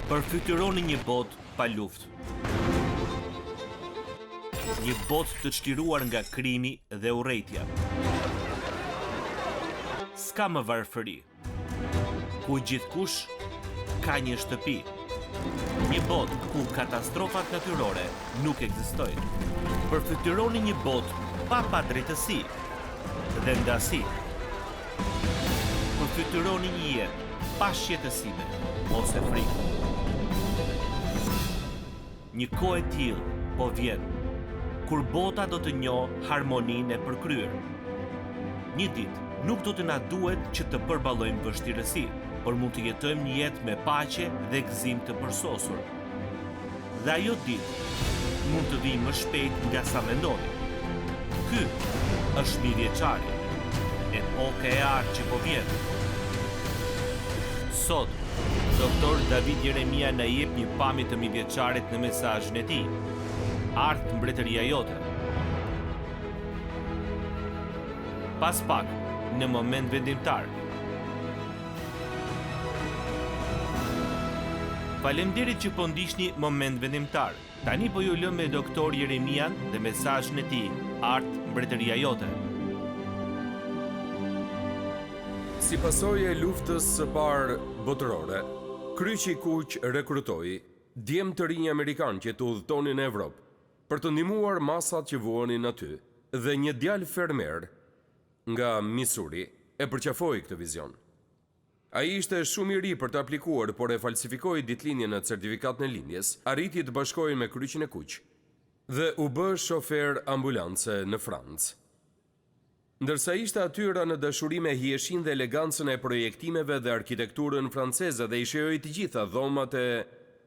Përfytyroni një botë pa luftë. Një botë të çliruar nga krimi dhe urrejtja. S'ka më varfëri, ku gjithkush ka një shtëpi. Një botë ku katastrofat natyrore nuk ekzistojnë. Përfytyroni një botë pa padrejtësi dhe ndasi. Përfytyroni një jetë pa shqetësime ose frikë. Një kohë e tillë po vjen, kur bota do të njohë harmoninë e përkryer. Një ditë nuk do të na duhet që të përballojmë vështirësi, por mund të jetojmë një jetë me paqe dhe gëzim të përsosur. Dhe ajo ditë mund të vijë më shpejt nga sa mendoni. Ky është mijëvjeçari, epoka e artë që po vjen. Sot, doktor David Jeremia na jep një pamje të mijëvjeçarit në mesazhin e tij. Art mbretëria jote. Pas pak, në moment vendimtar. Faleminderit që po ndiqni Moment Vendimtar. Tani po ju lëm me doktor Jeremian dhe mesazhin e tij, Art mbretëria jote. Si pasojë e luftës së parë botërore, kryqi i kuq rekrutoi djemë të rinj amerikan që të udhëtonin në Evropë për të ndihmuar masat që vuanin aty, dhe një djalë fermer nga Missouri e përqafoi këtë vizion. Ai ishte shumë i ri për të aplikuar, por e falsifikoi ditëlindjen në certifikat në lindjes, arriti të bashkohej me kryqin e kuq dhe u bë shofer ambulance në Francë. Ndërsa ishte atyra në dashuri me hijeshin dhe elegancën e projektimeve dhe arkitekturën franceze dhe i shijoi të gjitha dhomat e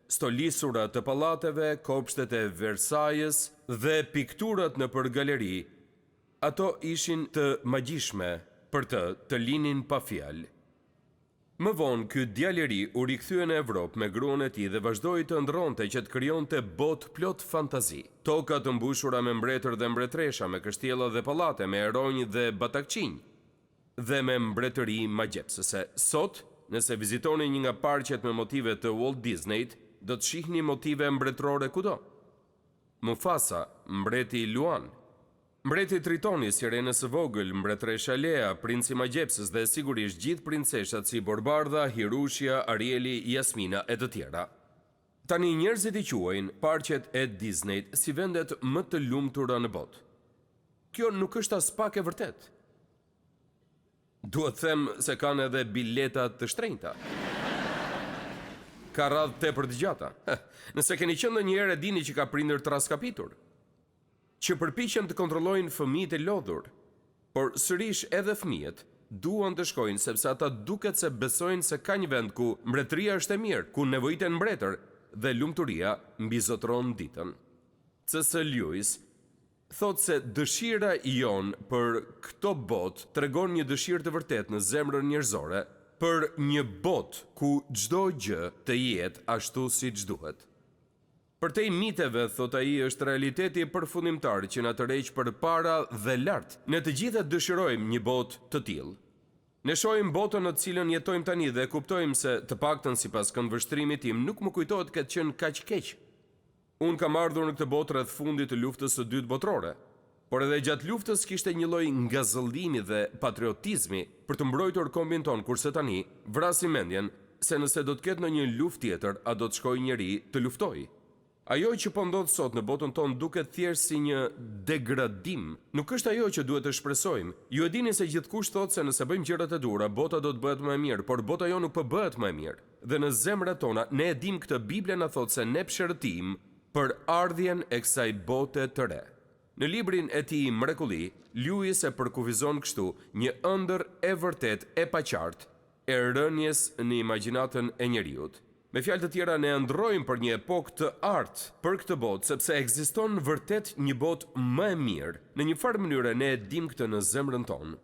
stolisura të pallateve, kopshtet e Versailles dhe pikturat nëpër galeri, ato ishin të magjishme për të linin pa fjalë. Më vonë, ky djalë i ri u rikthye në Evropë me gruan e tij dhe vazhdoi të ndronte që të krijonte botë plot fantazi. Toka të mbushura me mbretër dhe mbretresha, me kështjella dhe pallate, me eronj dhe batakçinj, dhe me mbretëri magjepsëse. Sot, nëse vizitoni një nga parqet me motive të Walt Disneyt, do të shihni motive mbretërore kudo. Mufasa, mbreti Luan, mbreti Tritoni, sirenës së vogël, mbretresha Lea, princi magjepsës dhe sigurisht gjithë princeshat si Borbarda, Hirushia, Arieli, Jasmina e të tjera. Tani njerëzit i quajnë parqet e Disneyt si vendet më të lumtura në botë. Kjo nuk është as pak e vërtet. Duhet them se kanë edhe bileta të shtrenjta. Ka radhë tepër të gjata. Nëse keni qenë ndonjëherë e dini që ka prindër të raskapitur, që përpiqen të kontrollojnë fëmijët e lodhur, por sërish edhe fëmijët duan të shkojnë sepse ata duket se besojnë se ka një vend ku mbretëria është e mirë, ku nevojiten mbretër dhe lumturia mbizotron ditën. C.S. Lewis thot se dëshira jon për këto botë tregon një dëshirë të vërtetë në zemrën njerëzore për një botë ku çdo gjë të jetë ashtu siç duhet. Për te i miteve, thot ai, është realiteti përfundimtar që na tërheq përpara dhe lart. Ne të gjitha dëshirojmë një botë të tillë. Ne shohim botën në të cilën jetojmë tani dhe kuptojmë se, të paktën sipas këndvështrimit tim, nuk më kujtohet këtë qenë kaq keq. Unë kam ardhur në këtë botë rreth fundit të luftës së dytë botërore, por edhe gjatë luftës kishte një lloj ngazëllimi dhe patriotizmi për të mbrojtur kombin ton, kurse tani vrasim mendjen se nëse do të ketë ndonjë luftë tjetër, a do të shkojë njëri të luftojë. Ajo që po ndodh sot në botën tonë duket thjesht si një degradim. Nuk është ajo që duhet të shpresojmë. Ju e dini se gjithkush thotë se nëse bëjmë gjërat e duhura, bota do të bëhet më e mirë, por bota jo nuk po bëhet më e mirë. Dhe në zemrat tona ne e dim këtë, Bibla na thotë se ne pshërtim për ardhjen e kësaj bote të re. Në librin e tij Mrekulli, Lewis e përkufizon kështu një ëndër e vërtet e paqartë e rënjes në imagjinatën e njeriut. Me fjalë të tjera, ne ndrojmë për një epokë të artë për këtë botë, sepse ekziston vërtet një botë më e mirë. Në një farë mënyrë ne e dim këtë në zemrën tonë.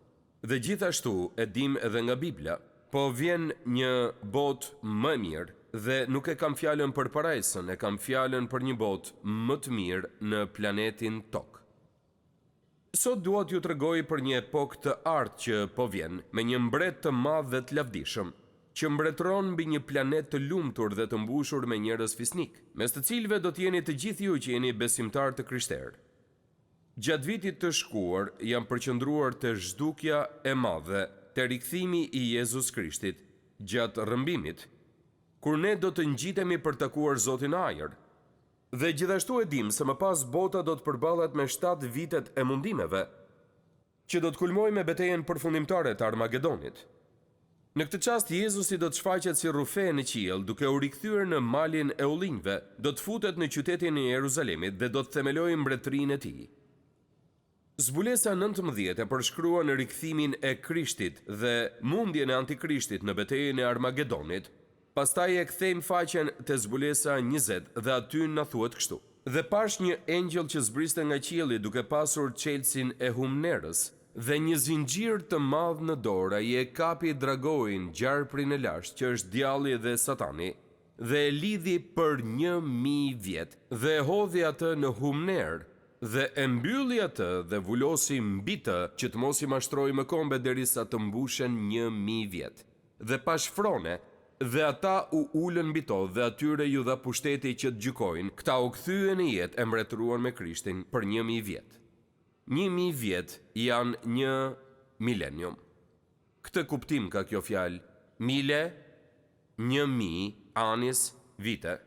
Dhe gjithashtu e dim edhe nga Bibla. Po vjen një botë më e mirë dhe nuk e kam fjalën për parajsën, e kam fjalën për një botë më të mirë në planetin Tokë. Sot dua t'ju tregoj për një epokë të artë që po vjen, me një mbret të madh dhe të lavdishëm. që mbretëron mbi një planet të lumtur dhe të mbushur me njerëz fisnik, mes të cilëve do të jeni të gjithë ju që jeni besimtar të Krishterë. Gjatë vitit të shkuar jam përqendruar te zhdukja e madhe, te rikthimi i Jezus Krishtit gjatë rrëmbimit, kur ne do të ngjitemi për takuar Zotin ajër. Dhe gjithashtu e dim se më pas bota do të përballet me 7 vitet e mundimeve, që do të kulmojë me betejën përfundimtare të Armagedonit. Në këtë çast Jezusi do të shfaqet si rrufe në qiell, duke u rikthyer në malin e ullinjve, do të futet në qytetin e Jeruzalemit dhe do të themelojë mbretërinë e tij. Zbulesa 19 e përshkruan në rikthimin e Krishtit dhe mundjen e Antikrishtit në betejën e Armagedonit. Pastaj e kthejmë faqen te zbulesa 20 dhe aty na thuhet kështu: Dhe pash një engjëll që zbriste nga qielli duke pasur çelësin e humnerës dhe një zinxhir të madh në dorë, ai e kapi dragojin, gjarprin e lashtë, që është djalli dhe Satani, dhe e lidhi për 1000 vjet, dhe e hodhi atë në humner, dhe e mbylli atë dhe vulosi mbi të që të mos I mashtrojë më kombe derisa të mbushen 1000 vjet. Dhe pa shfrone, dhe ata u ulën mbi to dhe atyre ju dha pushteti që të gjykojnë, këta u kthyen në jetë e mbretëruan me Krishtin për 1000 vjet. 1000 vjet janë 1 milenium. Këtë kuptim ka kjo fjalë, mile, 1000, anis, vite.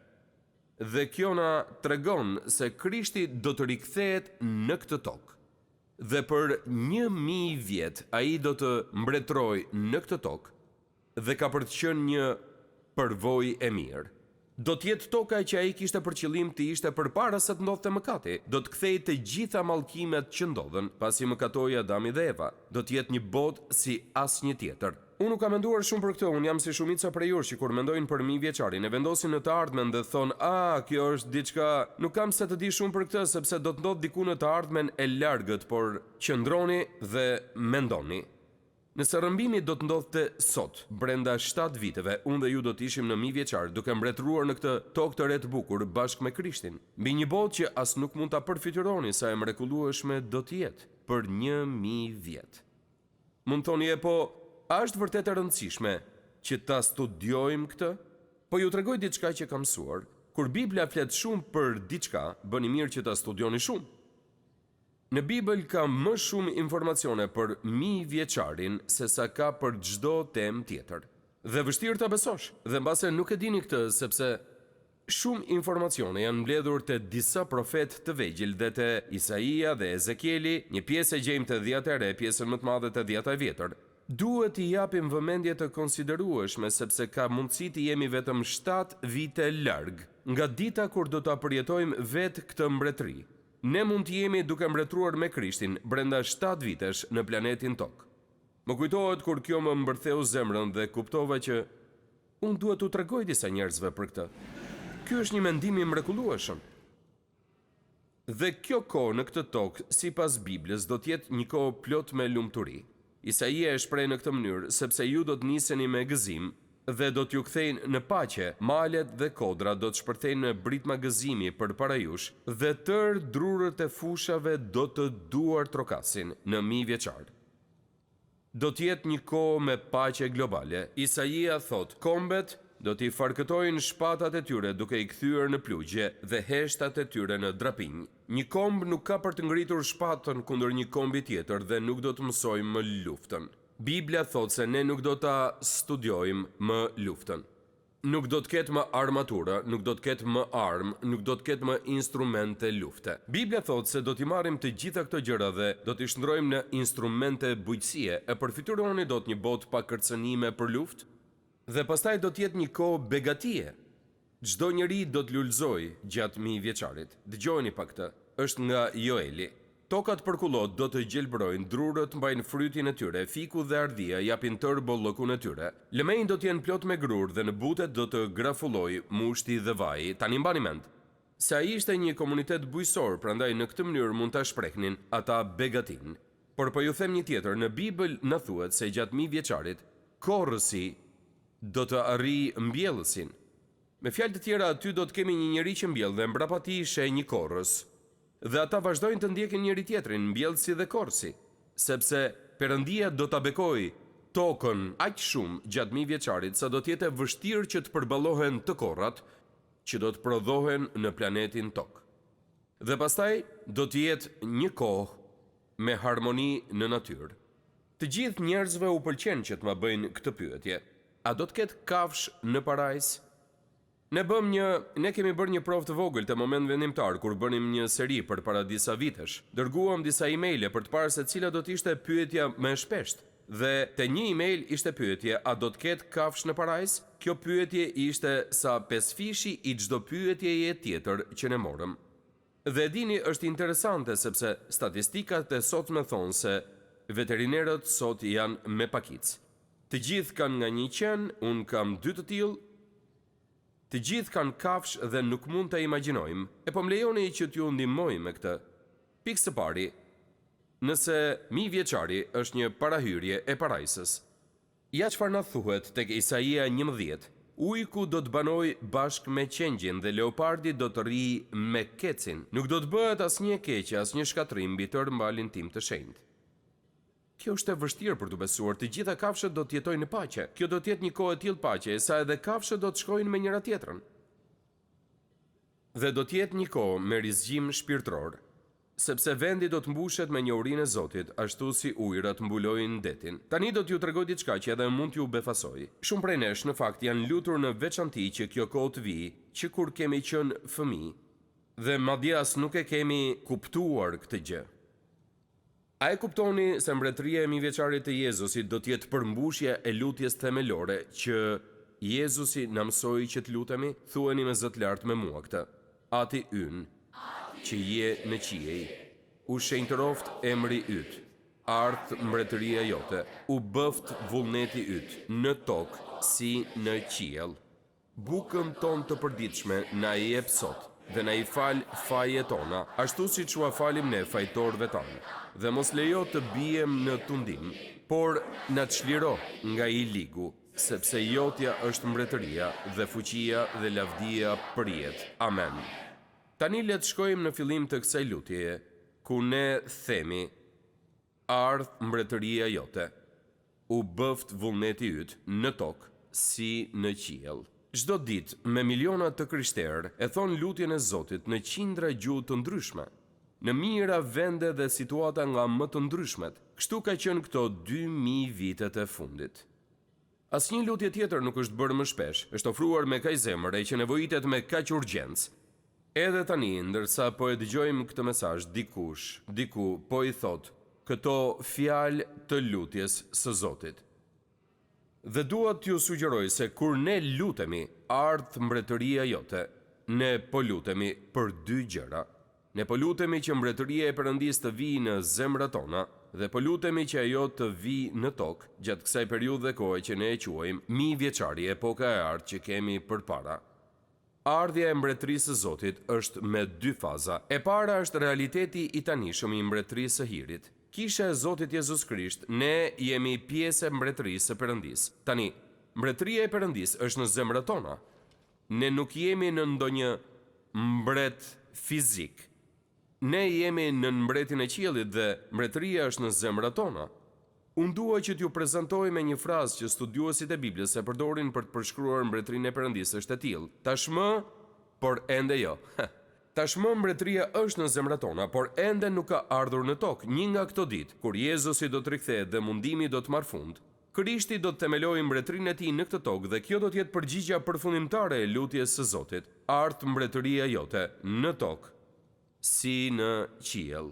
Dhe kjo na tregon se Krishti do të rikthehet në këtë tokë. Dhe për 1000 vjet ai do të mbretërojë në këtë tokë dhe ka për të qenë një përvojë e mirë. Do të jetë toka që ai kishte për qëllim të ishte përpara se të ndodhte mëkati. Do të kthejë të gjitha mallkimet që ndodhen pasi mëkatoi Adami dhe Eva. Do të jetë një botë si asnjë tjetër. Unë nuk kam menduar shumë për këtë, unë jam si shumica prej jush që kur mendojnë për 1000 vjeçarin e vendosin në të ardhmen dhe thonë, kjo është diçka, nuk kam se të di shumë për këtë sepse do të ndodh diku në të ardhmen e largët, por qëndroni dhe mendoni. Nëse rrëmbimi do të ndodhte sot, brenda 7 viteve, unë dhe ju do të ishim në 1000 vjeçar, duke mbretëruar në këtë tokë të re të bukur bashkë me Krishtin, mbi një botë që as nuk mund ta përfytyroni sa e mrekullueshme do të jetë për 1000 vjet. Mund thoni po, a është vërtet e rëndësishme që ta studiojmë këtë? Po ju tregoj diçka që kam mësuar. Kur Bibla flet shumë për diçka, bëni mirë që ta studioni shumë. Në Bibël ka më shumë informacione për 1000 vjeçarin se sa ka për çdo temë tjetër. Dhe vështirë ta besosh. Dhe mbase nuk e dini këtë sepse shumë informacione janë mbledhur te disa profetë të vegjël dhe te Isaia dhe Ezekieli, një pjesë e gjejmë te Dhjata e Re, pjesën më të madhe te Dhjata e Vjetër. Duhet I japim vëmendje të konsiderueshme sepse ka mundësi të jemi vetëm 7 vite larg nga dita kur do ta përjetojmë vetë këtë mbretëri. Ne mund të jemi duke mbretëruar me Krishtin brenda 7 vitesh në planetin tokë. Më kujtohet kur kjo më mbërtheu zemrën dhe kuptova që unë duhet t'u tregoj disa njerëzve për këtë. Ky është një mendim I mrekullueshëm. Dhe kjo kohë në këtë tokë, sipas Biblës, do të jetë një kohë plot me lumturi. Isaia e shpreh në këtë mënyrë sepse ju do të niseni me gëzim dhe do t'ju kthejnë në paqe, malet dhe kodra do të shpërthejnë në britma gëzimi përpara jush dhe tërë drurët e fushave do të duar trokasin në 1000 vjeçar. Do t'jetë një kohë me paqe globale. Isaia thot, kombet do t'i farkëtojnë shpatat e tyre duke I kthyer në plugje dhe heshtat e tyre në drapinj. Një komb nuk ka për të ngritur shpatën kundër një kombi tjetër dhe nuk do të mësojmë më luftën. Biblia thot se ne nuk do ta studiojmë më luftën. Nuk do të ketë më armatura, nuk do të ketë më armë, nuk do të ketë më instrumente lufte. Biblia thot se do t'i marrim të gjitha këto gjëra dhe do t'i shndrojmë në instrumente bujqësie. E përfituroni do të një botë pa kërcënime për luftë dhe pastaj do të jetë një kohë begatie. Çdo njeri do të lulëzojë gjatë 1000 vjeçarit. Dëgjojeni pa këtë. Është nga Joeli. Tokat përkullot do të gjelbrojnë, drurët mbajnë frytin e tyre, fiku dhe ardhia japin tërë bollokun e tyre. Lëmejnë do të jenë plot me grur dhe në butet do të grafulloj mushti dhe vaji. Tani mbani mend. Se ai ishte një komunitet bujësor, prandaj në këtë mënyrë mund ta shprehnin ata begatin. Por po ju them një tjetër, në Bibël na thuhet se gjatë 1000 vjeçarit, korrësi do të arrijë mbjellësin. Me fjalë të tjera, aty do të kemi një njerëz që mbjell dhe mbrapa tij sheh një korrës. Dhe ata vazhdojnë të ndjekin njëri tjetrin, mbjellësi dhe korsi, sepse Perëndia do ta bekojë tokën aq shumë gjatë 1000 vjeçarit sa do të jetë vështirë që të përballohen të korrat që do të prodhohen në planetin Tokë. Dhe pastaj do të jetë një kohë me harmoni në natyrë. Të gjithë njerëzve u pëlqen që të ma bëjnë këtë pyetje. A do të ketë kafsh në parajs? Ne kemi bërë një provë të vogël të moment vendimtar kur bënim një seri për para disa vitesh. Dërguam disa emaile për të parë se cila do të ishte pyetja më e shpeshtë. Dhe te një email ishte pyetje, a do të ketë kafsh në parajs? Kjo pyetje ishte sa 5 fishi i çdo pyetjeje tjetër që ne morëm. Dhe dini, është interesante sepse statistikat e sotme thonë se veterinerët sot janë me pakicë. Të gjithë kanë nga një qen, unë kam 2 të tillë. Të gjithë kanë kafsh dhe nuk mund të imagjinojmë. E po më lejoni që t'ju ndihmoj me këtë. Pikë së pari, nëse 1000 vjeçari është një parahyrje e parajsës, ja çfarë na thuhet tek Isaia 11, ujku do të banoj bashkë me qengjin dhe leopardi do të rrijë me kecin. Nuk do të bëhet asnjë keqje, asnjë shkatrim mbi tërë mbalin tim të shenjtë. Kjo është e vështirë për të besuar, të gjitha kafshët do të jetojnë në paqe. Kjo do të jetë një kohë e tillë paqe, sa edhe kafshët do të shkojnë me njëra tjetrën. Dhe do të jetë një kohë me rizgjim shpirtëror, sepse vendi do të mbushet me njohurinë e Zotit, ashtu si ujërat mbulojnë detin. Tani do t'ju tregoj diçka që edhe mund t'ju befasoj. Shumë prej nesh në fakt janë lutur në veçanti që kjo kohë të vijë, që kur kemi qenë fëmijë, dhe madje as nuk e kemi kuptuar këtë gjë. A e kuptoni se mbretëria e 1000 vjeçarit të Jezusit do të jetë përmbushje e lutjes themelore që Jezusi na mësoi që të lutemi? Thuani me zë të lartë me mua këtë. Ati ynë, që je në qiej, u shenjtëroft emri yt, ardh mbretëria jote, u bëft vullneti yt, në tokë si në qiell. Bukën tonë të përditshme na i jep sot, dhe na i fal fajet tona, ashtu siç ua falim ne fajtorëve tanë. Dhe mos lejo të bijem në tundim, por na çliro nga i ligu, sepse jotja është mbretëria dhe fuqia dhe lavdia për jetë. Amen. Tani le të shkojmë në fillim të kësaj lutjeje, ku ne themi: ardh mbretëria jote, u bëft vullneti yt në tokë si në qiell. Çdo ditë me miliona të krishterë e thon lutjen e Zotit në qindra gjuhë të ndryshme, në mijëra vende dhe situata nga më të ndryshmet. Kështu ka qenë këto 2000 vitet e fundit. Asnjë lutje tjetër nuk është bërë më shpesh, është ofruar me kaq zemër e që nevojitet me kaq urgjencë. Edhe tani, ndërsa po e dëgjojmë këtë mesazh, diku po i thot këto fjalë të lutjes së Zotit. Dhe dua t'ju sugjeroj se kur ne lutemi, ardh mbretëria jote, ne po lutemi për 2 gjëra. Ne po lutemi që mbretëria e Perëndisë të vijë në zemrat tona, dhe po lutemi që ajo të vijë në tokë gjatë kësaj periudhe kohe që ne e quajmë 1000 vjeçari, epoka e artë që kemi përpara. Ardhja e mbretërisë së Zotit është me 2 faza. E para është realiteti i tanishëm i mbretërisë së hirit. Kisha e Zotit Jezus Krisht, ne jemi pjesë e mbretërisë së Perëndisë. Tani, mbretëria e Perëndisë është në zemrat tona. Ne nuk jemi në ndonjë mbret fizik. Ne jemi në mbretin e qiellit dhe mbretëria është në zemrat tona. Unë dua që t'ju prezantoj me një frazë që studiuesit e Biblës e përdorin për të përshkruar mbretërinë e Perëndisë është e tillë: tashmë, por ende jo. Tashmë mbretëria është në zemrat tona, por ende nuk ka ardhur në tokë. Një nga këto ditë, kur Jezusi do të rikthehet dhe mundimi do të marrë fund, Krishti do të themelojë mbretërinë e tij në këtë tokë dhe kjo do të jetë përgjigjja përfundimtare e lutjes së Zotit: ardh mbretëria jote në tokë si në qiell.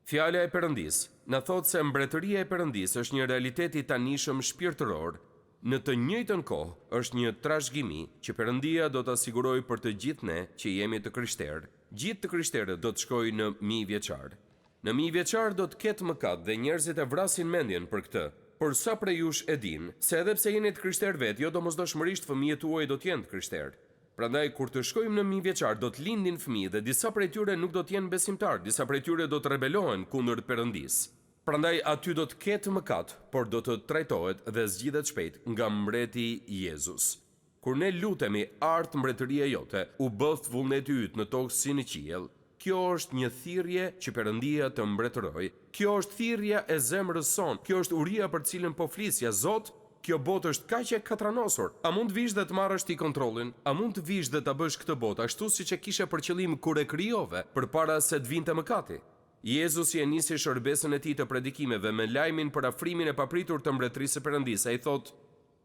Fjala e Perëndisë na thotë se mbretëria e Perëndisë është një realitet i tanishëm shpirtëror. Në të njëjtën kohë është një trashëgimi që Perëndia do të sigurojë për të gjithë ne që jemi të krishterë. Gjithë të krishterët do të shkojnë në 1000 vjeçar. Në 1000 vjeçar do të ketë mëkat dhe njerëzit e vrasin mendjen për këtë. Por sa prej jush e din se edhe pse jeni të krishterë vetë, jo domosdoshmërisht fëmijët tuaj do të jenë të krishterë. Prandaj kur të shkojmë në 1000 vjeçar do të lindin fëmijë dhe disa prej tyre nuk do të jenë besimtarë, disa prej tyre do të rebelohen kundër Perëndisë. Prandaj aty do të ketë mëkat, por do të trajtohet dhe zgjidhet shpejt nga mbreti Jezus. Kur ne lutemi ardh mbretëria jote, u bëft vullneti yt në tokë si në qiell, Kjo është një thirrje që Perëndia të mbretëroj. Kjo është thirrja e zemrës son. Kjo është uria për cilën po flisja. Zot, kjo botë është kaq e katranosur. A mund të vish dhe të marrësh ti kontrollin? A mund të vish dhe ta bësh këtë botë ashtu siç e kishe për qëllim kur e krijove, përpara se të vinte mëkati? Jezusi e nisi shërbesën e tij të predikimeve me lajmin për afrimin e papritur të mbretërisë së Perëndisë. Ai thotë: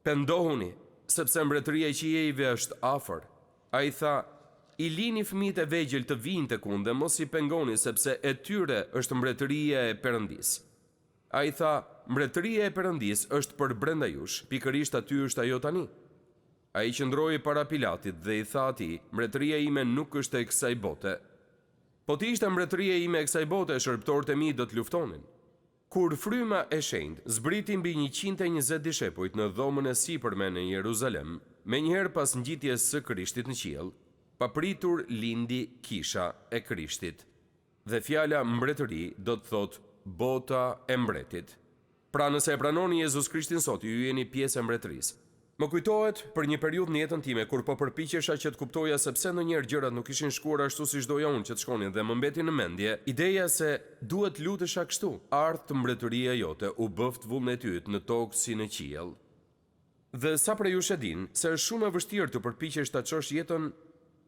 "Pendohuni, sepse mbretëria e qiejve është afër." Ai tha: "I lini fëmijët e vegjël të vinë tek unë dhe mos i pengoni, sepse e tyre është mbretëria e Perëndisë." Ai tha: "Mbretëria e Perëndisë është për brenda jush, pikërisht aty është ajo tani." Ai qëndroi para Pilatit dhe i tha atij: "Mbretëria ime nuk është e kësaj bote. Po ti ishte mbretëria ime e kësaj bote, shërbëtorët e mi do të luftonin." Kur fryma e shenjtë zbriti mbi 120 dishepujt në dhomën e sipërme në Jeruzalem, menjëherë pas ngjitjes së Krishtit në qiell, papritur lindi kisha e Krishtit. Dhe fjala mbretëri do të thotë bota e mbretit. Pra nëse e pranoni Jezus Krishtin sot, ju jeni pjesë e mbretërisë. Më kujtohet për një periudhë në jetën time kur po përpiqesha që të kuptoja se pse ndonjëherë gjërat nuk ishin shkuar ashtu siç doja unë që të shkonin dhe më mbeti në mendje ideja se duhet lutesha kështu: "Ardh të mbretëria jote, u bëft vullneti yt në tokë si në qiell." Dhe sa prej jush e din se është shumë e vështirë të përpiqesh ta çosh jetën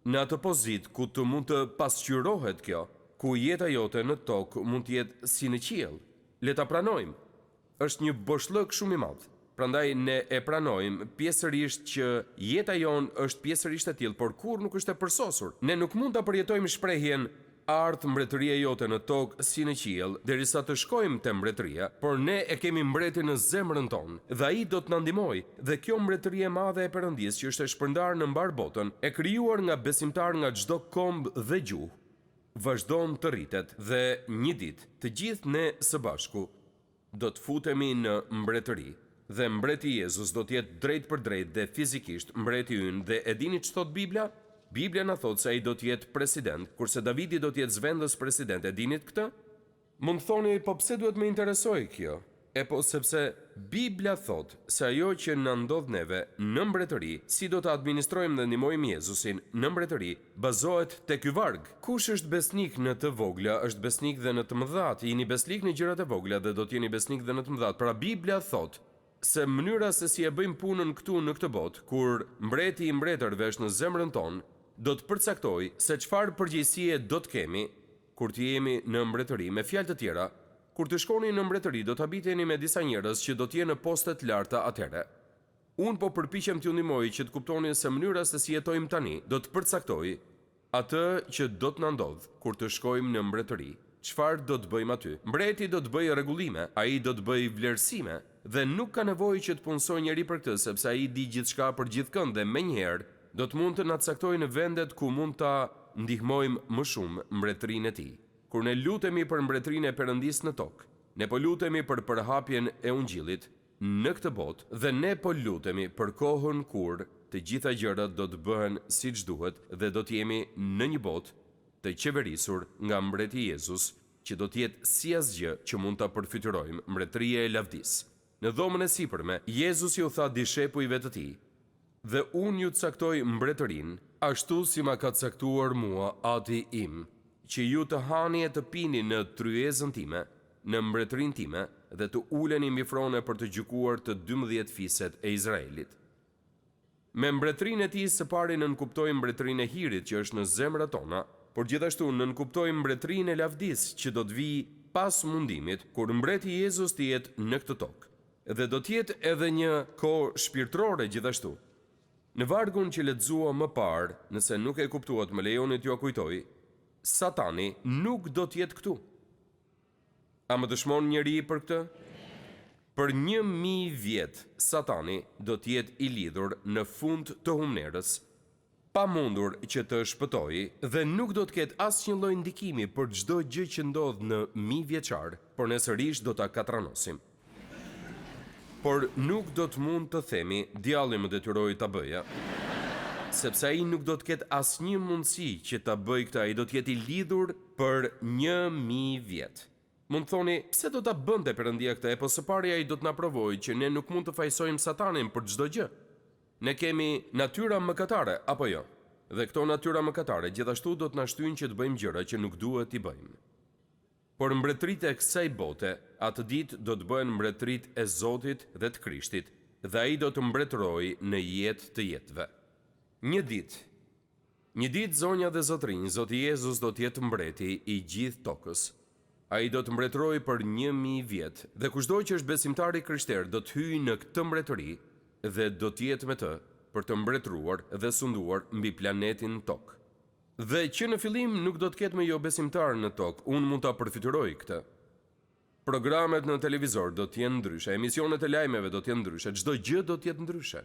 në atë pozitë ku të mund të pasqyrohet kjo, ku jeta jote në tokë mund të jetë si në qiell. Le ta pranojmë. Është një boshllëk shumë i madh. Prandaj ne e pranojmë pjesërisht që jeta jon është pjesërisht e tillë, por kur nuk është e përsosur. Ne nuk mund ta përjetojmë shprehjen "Ardh mbretëria jote në tokë si në qiell" derisa të shkojmë te mbretëria, por ne e kemi mbretin në zemrën tonë dhe ai do të na ndihmojë. Dhe kjo mbretëri e madhe e Perëndisë që është e shpërndarë në mbar botën, e krijuar nga besimtar nga çdo komb dhe gjuhë, vazhdon të rritet dhe një ditë të gjithë ne së bashku do të futemi në mbretëri. Dhe mbreti Jezus do të jetë drejt për drejt dhe fizikisht mbreti ynë. Dhe e dini ç'thot Bibla? Biblia na thot se ai do të jetë president, kurse Davidi do të jetë zvendës president. E dinit këtë? Mund thoni, po pse duhet më interesoj kjo? E po sepse Biblia thot se ajo që na ndodh neve në mbretëri, si do të administrojmë dhe ndihmojmë Jezusin në mbretëri, bazohet te ky varg. Kush është besnik në të vogla, është besnik dhe në të mëdhat. Jeni besnik në gjërat e vogla dhe do të jeni besnik dhe në të mëdhat. Pra Biblia thot se mënyra se si e bëjmë punën këtu në këtë botë, kur mbreti i mbretërve është në zemrën tonë, do të përcaktoj se çfarë përgjegjësie do të kemi kur të jemi në mbretëri. Me fjalë të tjera, kur të shkoni në mbretëri do të habiteni me disa njerëz që do të jenë në poste të larta atëherë. Unë po përpiqem t'ju ndihmoj që të kuptoni se mënyra se si jetojmë tani do të përcaktoj atë që do të na ndodh kur të shkojmë në mbretëri. Çfarë do të bëjmë aty? Mbreti do të bëjë rregullime, ai do të bëjë vlerësime dhe nuk ka nevojë që të punsojë njëri për këtë, sepse ai di gjithçka për gjithkënd dhe menjëherë do të mund të na caktojë në vendet ku mund ta ndihmojmë më shumë mbretërinë e tij. Kur ne lutemi për mbretërinë e Perëndisë në tokë, ne po lutemi për përhapjen e ungjillit në këtë botë dhe ne po lutemi për kohën kur të gjitha gjërat do të bëhen siç duhet dhe do të jemi në një botë të qeverisur nga mbreti Jezus, që do të jetë si asgjë që mund ta përfytyrojmë, mbretëria e lavdisë. Në dhomën e sipërme, Jezusi u tha dishepujve të tij: "Dhe unë ju caktoj mbretërinë, ashtu si ma ka caktuar mua Ati im, që ju të hani e të pini në tryezën time, në mbretërinë time, dhe të uleni mbi frone për të gjykuar të 12 fiset e Izraelit." Me mbretërinë e tij së pari nënkuptojmë mbretërinë e hirit që është në zemrat tona, por gjithashtu nënkuptojmë mbretërinë e lavdisë që do të vijë pas mundimit, kur mbreti Jezus të jetë në këtë tokë. Dhe do të jetë edhe një kohë shpirtërore gjithashtu. Në vargun që lexua më parë, nëse nuk e kuptuat, më lejoni t'ju kujtoj, Satani nuk do të jetë këtu. A më dëshmon njëri për këtë? Për 1000 vjet, Satani do të jetë i lidhur në fund të humnerës, pa mundur që të shpëtojë dhe nuk do të ketë asnjë lloj ndikimi për çdo gjë që ndodh në 1000 vjeçar, por ne sërish do ta katranosim. Por nuk do të mund të themi djalli më detyroi ta bëja, sepse ai nuk do të ketë asnjë mundësi që ta bëj këtë. Ai do të jetë i lidhur për 1000 vjet. Mund thoni, pse do ta bënte Perëndia këtë? Po së pari ai do të na provojë që ne nuk mund të fajsojmë Satanin për çdo gjë. Ne kemi natyra mëkatare, apo jo? Dhe këto natyra mëkatare gjithashtu do të na shtyjnë që të bëjmë gjëra që nuk duhet i bëjmë. Por mbretëritë e kësaj bote, atë ditë do të bëhen mbretëritë e Zotit dhe të Krishtit, dhe ai do të mbretërojë në jetë të jetëve. Një ditë zonja dhe zotrinj, Zoti Jezus do të jetë mbreti i gjithë tokës. Ai do të mbretërojë për 1000 vjet, dhe kushdo që është besimtar i krishterë do të hyjë në këtë mbretëri dhe do të jetë me të për të mbretëruar dhe sunduar mbi planetin tokë. Dhe që në fillim nuk do të ketë me jo besimtar në tokë, unë mund ta përfityroj këtë. Programet në televizor do të jenë ndryshe, emisionet e lajmeve do të jenë ndryshe, çdo gjë do të jetë ndryshe.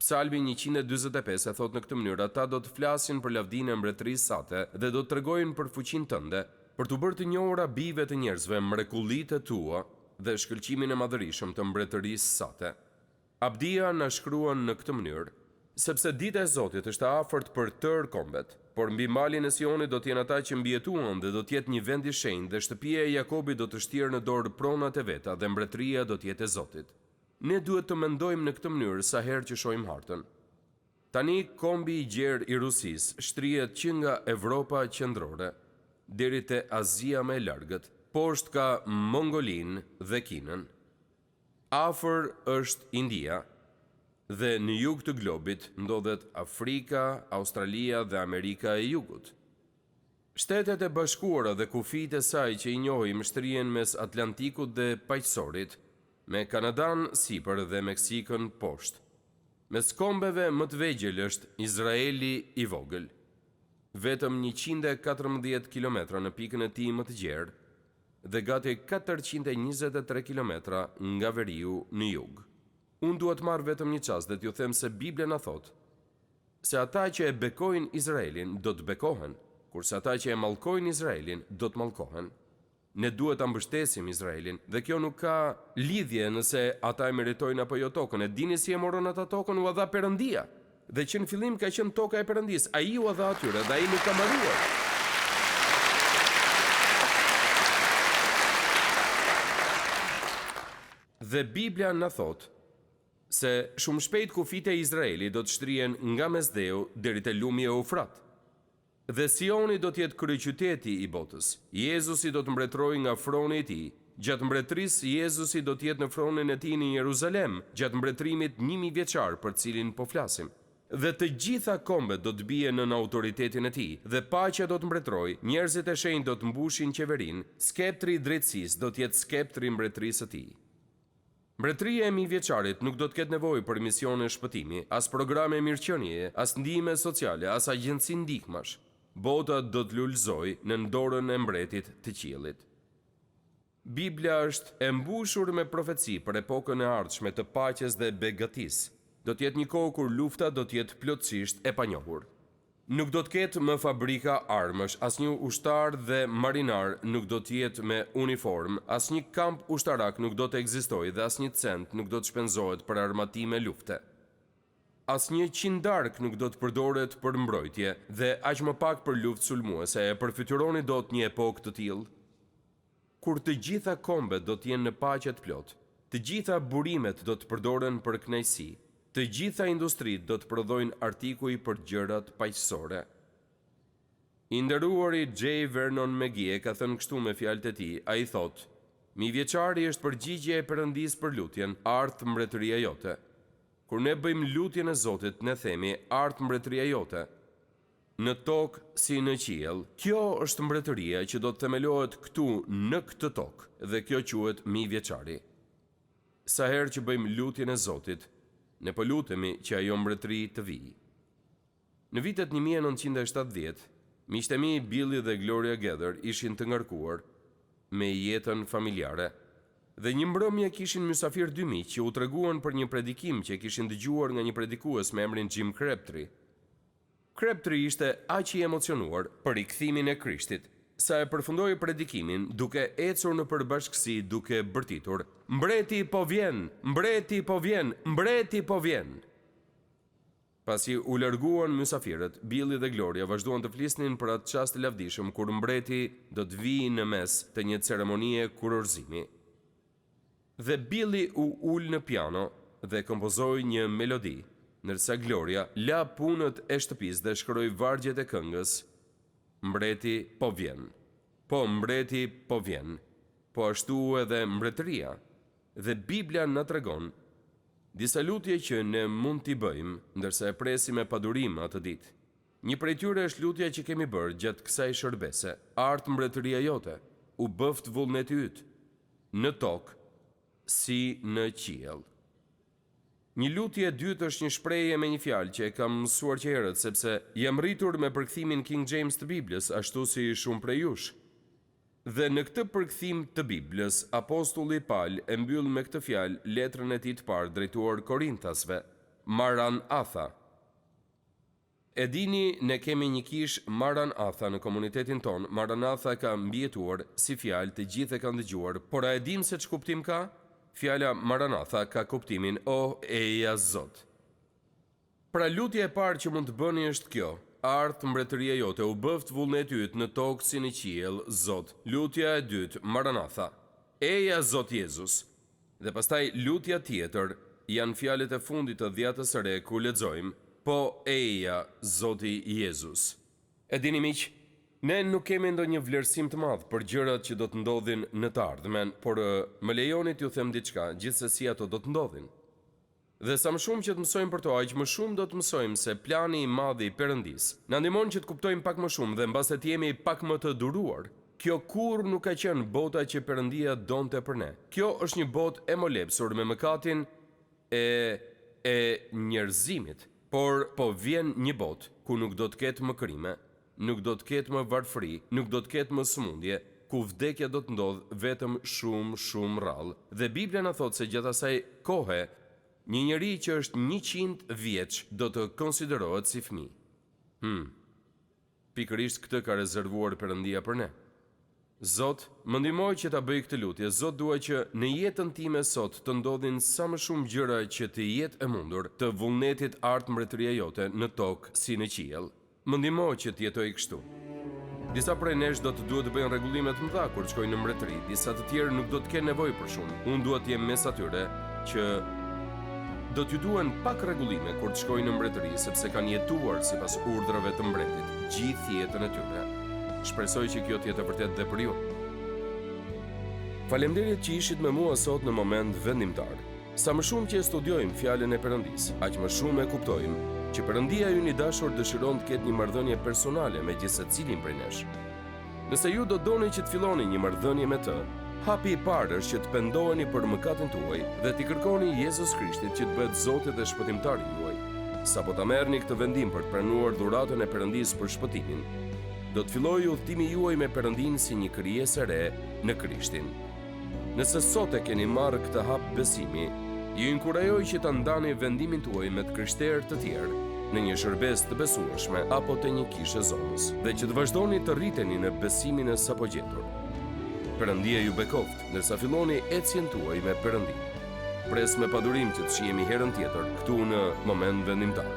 Psalmi 145 e thot në këtë mënyrë: ata do të flasin për lavdinë e mbretërisë sate dhe do të tregojnë për fuqinë tënde, për të bërë të njohura bijve të njerëzve mrekullitë tua dhe shkëlqimin e madhërisëm të mbretërisë sate. Abdia na shkruan në këtë mënyrë: sepse dita e Zotit është e afërt për tërë kombet, por mbi malin e Sionit do të jenë ata që mbijetuan dhe do të jetë një vend i shenjtë dhe shtëpia e Jakobit do të shtirë në dorë pronat e veta dhe mbretëria do të jetë e Zotit. Ne duhet të mendojmë në këtë mënyrë sa herë që shohim hartën. Tani kombi i gjerë i Rusisë shtrihet që nga Evropa qendrore deri te Azia më e largët, poshtë ka Mongolinë dhe Kinën. Afër është India dhe në jug të globit ndodhet Afrika, Australia dhe Amerika e Jugut. Shtetet e Bashkuara dhe kufijtë e saj që i njohim shtrihen mes Atlantikut dhe Paqësorit, me Kanadan sipër dhe Meksikën poshtë. Mes kombeve më të vegjël është Izraeli i vogël, vetëm 114 kilometra në pikën e tij më të gjerë dhe gati 423 kilometra nga veriu në jug. Unë duhet marrë vetëm një çast dhe t'ju them se Biblia na thot se ata që e bekojnë Izraelin do të bekohen, kurse ata që e mallkojnë Izraelin do të mallkohen. Ne duhet ta mbështesim Izraelin dhe kjo nuk ka lidhje nëse ata e meritojnë apo jo tokën. E dini si e morën ata tokën? U dha Perëndia. Dhe që në fillim ka qenë toka e Perëndisë, ai u dha atyre dhe ai nuk ka mbaruar. Dhe Biblia na thot se shumë shpejt kufijtë e Izraelit do të shtrihen nga Mesdheu deri te lumi e Eufrat. Dhe Sioni do të jetë kryeqyteti i botës. Jezusi do të mbretërojë nga froni i tij. Gjatë mbretërisë Jezusi do të jetë në fronin e tij në Jeruzalem, gjatë mbretërimit 1000 vjeçar për cilin po flasim. Dhe të gjitha kombet do të bien nën autoritetin e tij, dhe paqja do të mbretërojë, njerëzit e shenjtë do të mbushin qeverinë, skeptri i drejtësisë do të jetë skeptri i mbretërisë së tij. Mbretëria e 1000 vjeçarit nuk do të ketë nevojë për misione shpëtimi, as programe mirëqenie, as ndihme sociale, as agjenci ndihmash. Bota do të lulëzojë në dorën e mbretit të qiellit. Biblia është e mbushur me profeci për epokën e ardhshme të paqes dhe begatisë. Do të jetë një kohë kur lufta do të jetë plotësisht e panjohur. Nuk do të ketë më fabrika armësh, asnjë ushtar dhe marinar nuk do të jetë me uniform, asnjë kamp ushtarak nuk do të ekzistojë dhe asnjë cent nuk do të shpenzohet për armatime lufte. Asnjë qindark nuk do të përdoret për mbrojtje dhe aq më pak për luftë sulmuese. E përfytyroni dot një epokë të tillë? Kur të gjitha kombet do të jenë në paqe të plotë, të gjitha burimet do të përdoren për kënaqësi, të gjitha industritë do të prodhojnë artikuj për gjërat paqësore. I nderuari J. Vernon McGee ka thënë kështu me fjalët e tij. Ai thotë: "Mi vjeçari është përgjigje e Perëndisë për lutjen, ardh mbretëria jote." Kur ne bëjmë lutjen e Zotit, ne themi: "Ardh mbretëria jote." Në tokë si në qiell, kjo është mbretëria që do të themelohet këtu në këtë tokë, dhe kjo quhet 1000 vjeçari. Sa herë që bëjmë lutjen e Zotit, ne po lutemi që ajo mbretëri të vijë. Në vitet 1970, miqtë e mi Billy dhe Gloria Gather ishin të ngarkuar me jetën familjare, dhe një mbrëmje kishin mysafir 2 miq që u treguan për një predikim që kishin dëgjuar nga një predikues me emrin Jim Crabtree. Crabtree ishte aq i emocionuar për rikthimin e Krishtit, sa e përfundoi predikimin duke ecur në përbashkësi duke bërtitur: "Mbreti po vjen, mbreti po vjen, mbreti po vjen." Pasi u larguan mysafirët, Billy dhe Gloria vazhduan të flisnin për atë çast të lavdishëm kur mbreti do të vijë në mes të një ceremonie kurorëzimi. Dhe Billy u ul në piano dhe kompozoi një melodi. ndërsa Gloria la punët e shtëpisë dhe shkroi vargjet e këngës Mbreti po vjen. Po mbreti po vjen. Po ashtu edhe mbretëria. Dhe Biblia na tregon disa lutje që ne mund t'i bëjmë ndërsa e presim me padurim atë ditë. Një prej tyre është lutja që kemi bërë gjatë kësaj shërbese. Art mbretëria jote, u bëft vullneti yt, në tokë si në qiell. Një lutje e dytë është një shprehje me një fjalë që e kam mësuar që herët, sepse jam rritur me përkthimin King James të Biblës, ashtu si shumë prej jush. Dhe në këtë përkthim të Biblës, apostulli Paul e mbyll me këtë fjalë letrën e tij të parë drejtuar Korintasve, Maranatha. E dini, ne kemi një kish Maranatha në komunitetin ton. Maranatha ka mbijetuar si fjalë të gjithë e kanë dëgjuar, por a e dim se ç'kuptim ka? Fjala Maranatha ka kuptimin o eja Zot. Pra lutja e parë që mund të bëni është kjo: Art mbretëria jote, u bëft vullneti yt në tokë si në qiell, Zot. Lutja e dytë, Maranatha, eja Zot Jezus. Dhe pastaj lutja tjetër janë fjalët e fundit të Dhjatës së Re ku lexojmë: Po eja Zoti Jezus. E dini miq, ne nuk kemi ndonjë vlerësim të madh për gjërat që do të ndodhin në të ardhmen, por më lejoni t'ju them diçka, gjithsesi ato do të ndodhin. Dhe sa më shumë që të mësojmë për to, aq më shumë do të mësojmë se plani i madh i Perëndis na ndihmon që të kuptojmë pak më shumë dhe mbas të jemi pak më të duruar. Kjo kurrë nuk ka qenë bota që Perëndia donte për ne. Kjo është një botë e molepsur me mëkatin e njerëzimit. Por po vjen një botë ku nuk do të ketë më krime, nuk do të ketë më varfëri, nuk do të ketë më sëmundje, ku vdekja do të ndodhë vetëm shumë rrallë. Dhe Biblia na thotë se gjatë asaj kohe, një njeri që është 100 vjeç do të konsiderohet si fëmijë. Pikërisht këtë ka rezervuar Perëndia për ne. Zot, më ndihmoj që ta bëj këtë lutje. Zot, dua që në jetën time sot të ndodhin sa më shumë gjëra që të jetë e mundur të vullnetit art mbretëria jote në tokë si në qiell. Më ndihmoj që të jetoj kështu. Disa prej nesh do të duhet të bëjnë rregullime të mëdha kur shkojnë në mbretëri, disa të tjerë nuk do të kenë nevojë për shumë. Unë dua të jem mes atyre që do t'ju duhen pak rregullime kur të shkojnë në mbretëri, sepse kanë jetuar sipas urdhrave të mbretit gjithë jetën e tyre. Shpresoj që kjo të jetë vërtet dhe për ju. Faleminderit që ishit me mua sot në moment vendimtar. Sa më shumë që studiojmë fjalën e Perëndis, aq më shumë e kuptojmë që Perëndia ynë i dashur dëshiron të ketë një marrëdhënie personale me gjithë secilin prej nesh. Nëse ju do doni që të filloni një marrëdhënie me të, hapi i parë është që të pendoheni për mëkatin tuaj dhe t'i kërkoni Jezus Krishtit që të bëhet Zoti dhe shpëtimtari juaj. Sapo ta merrni këtë vendim për të pranuar dhuratën e Perëndis për shpëtimin, do të fillojë udhëtimi juaj me Perëndin si një krijesë e re në Krishtin. Nëse sot e keni marrë këtë hap besimi, ju inkurajoj që ta ndani vendimin tuaj me të krishterë të tjerë në një shërbes të besueshme apo të një kishe zonës, dhe që të vazhdoni të rriteni në besimin e sapo gjetur. Perëndia ju bekoft, ndërsa filloni ecjen tuaj me Perëndin. Pres me padurim që të shihemi herën tjetër këtu në moment vendimtar.